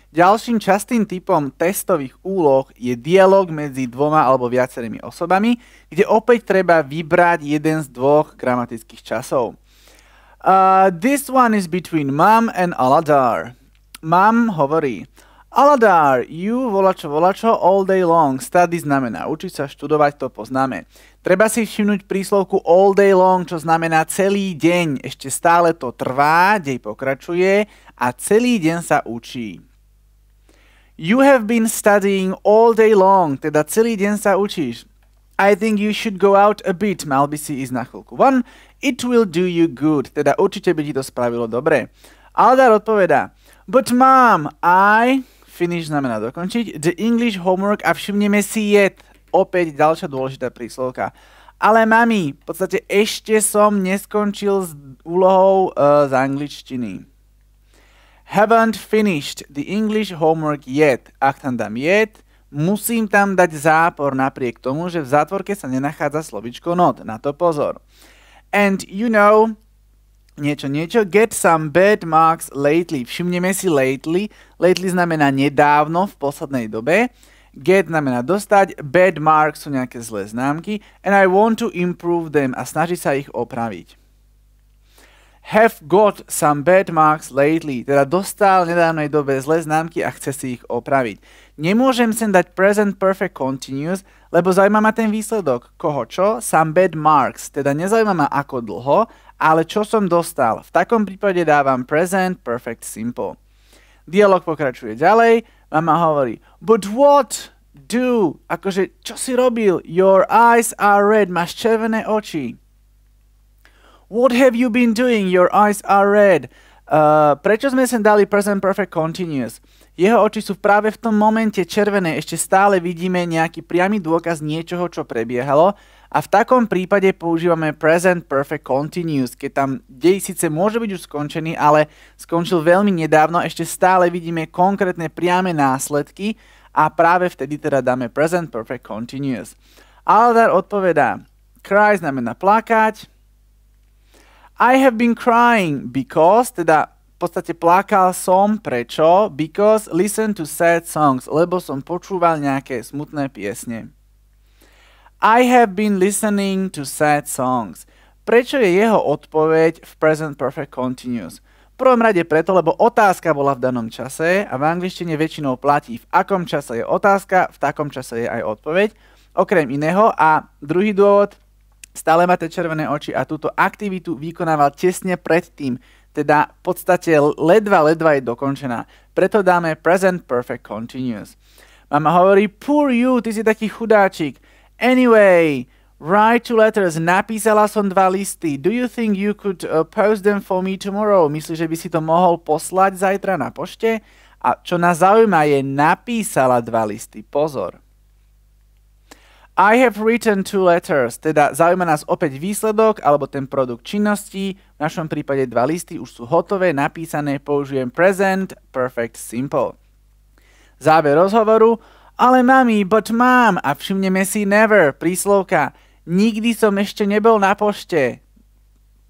Ďalším častým typom testových úloh je dialog medzi dvoma alebo viacerými osobami, kde opäť treba vybrať jeden z dvoch gramatických časov. This one is between Mom and Aladar. Mom hovorí: Aladar, you volačo all day long. Study znamená učiť sa, študovať, to poznáme. Treba si všimnúť príslovku all day long, čo znamená celý deň. Ešte stále to trvá, dej pokračuje a celý deň sa učí. You have been studying all day long, teda celý deň sa učíš. I think you should go out a bit, mal by si ísť na chvíľku von. It will do you good, teda určite by ti to spravilo dobre. Aladar odpovedá: But mom, finish znamená dokončiť, the English homework a všimneme si yet, opäť ďalšia dôležitá príslovka. Ale mami, v podstate ešte som neskončil s úlohou z angličtiny. Haven't finished the English homework yet. Ak tam dám yet, musím tam dať zápor napriek tomu, že v zátvorke sa nenachádza slovičko not. Na to pozor. And you know, niečo, get some bad marks lately. Všimneme si lately. Lately znamená nedávno, v poslednej dobe. Get znamená dostať. Bad marks sú nejaké zlé známky. And I want to improve them. A snaží sa ich opraviť. Have got some bad marks lately. Teda dostal v nedávnej dobe zlé známky a chce si ich opraviť. Nemôžem sem dať present perfect continuous, lebo zaujíma ma ten výsledok. Koho čo? Some bad marks. Teda nezaujíma ma ako dlho, ale čo som dostal. V takom prípade dávam present perfect simple. Dialog pokračuje ďalej. Mama hovorí: But what do? Akože, čo si robil? Your eyes are red. Máš červené oči. What have you been doing? Your eyes are red. Prečo sme sem dali present perfect continuous? Jeho oči sú práve v tom momente červené. Ešte stále vidíme nejaký priamy dôkaz niečoho, čo prebiehalo. A v takom prípade používame present perfect continuous, keď tam dej síce môže byť už skončený, ale skončil veľmi nedávno, ešte stále vidíme konkrétne priame následky a práve vtedy teda dáme present perfect continuous. Aladar odpovedá: Cry znamená plakať. I have been crying because, teda v podstate plakal som, prečo? Because listen to sad songs, lebo som počúval nejaké smutné piesne. I have been listening to sad songs. Prečo je jeho odpoveď v present perfect continuous? V prvom rade preto, lebo otázka bola v danom čase a v angličtine väčšinou platí, v akom čase je otázka, v takom čase je aj odpoveď. Okrem iného, a druhý dôvod, stále máte červené oči a túto aktivitu vykonával tesne predtým, teda v podstate ledva je dokončená. Preto dáme present perfect continuous. Mama hovorí: Poor you, ty si taký chudáčik. Anyway, write 2 letters. Napísala som 2 listy. Do you think you could post them for me tomorrow? Myslíš, že by si to mohol poslať zajtra na pošte? A čo nás zaujíma je napísala 2 listy. Pozor. I have written 2 letters. Teda zaujíma nás opäť výsledok alebo ten produkt činnosti. V našom prípade 2 listy už sú hotové, napísané. Použijem present perfect simple. Záver rozhovoru: Ale mami, but mom, a všimneme si never, príslovka. Nikdy som ešte nebol na pošte.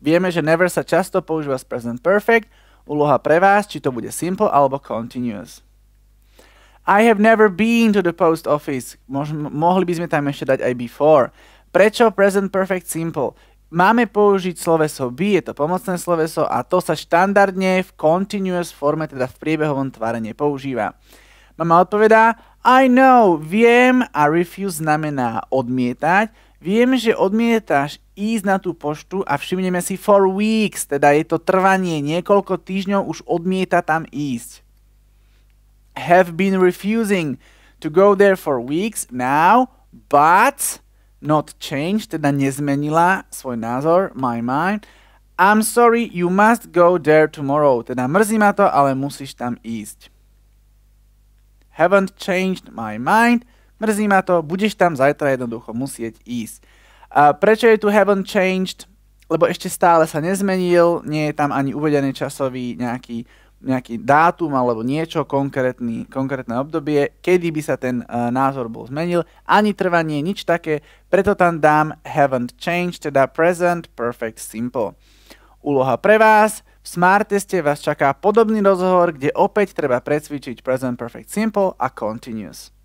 Vieme, že never sa často používa z present perfect. Úloha pre vás, či to bude simple alebo continuous. I have never been to the post office. Mohli by sme tam ešte dať aj before. Prečo present perfect simple? Máme použiť sloveso be, je to pomocné sloveso a to sa štandardne v continuous forme, teda v priebehovom tvare nepoužíva. Mama odpovedá: I know, viem, a refuse znamená odmietať. Viem, že odmietáš ísť na tú poštu a všimneme si for weeks, teda je to trvanie, niekoľko týždňov už odmieta tam ísť. Have been refusing to go there for weeks now, but not changed, teda nezmenila svoj názor, my mind. I'm sorry, you must go there tomorrow, teda mrzí ma to, ale musíš tam ísť. Haven't changed my mind. Mrzí ma to, budeš tam zajtra jednoducho musieť ísť. Prečo je tu haven't changed? Lebo ešte stále sa nezmenil, nie je tam ani uvedený časový nejaký dátum alebo niečo, konkrétne obdobie, kedy by sa ten názor bol zmenil. Ani trvanie, nič také, preto tam dám haven't changed, teda present perfect simple. Úloha pre vás: v Smart teste vás čaká podobný rozhovor, kde opäť treba precvičiť Present Perfect Simple a Continuous.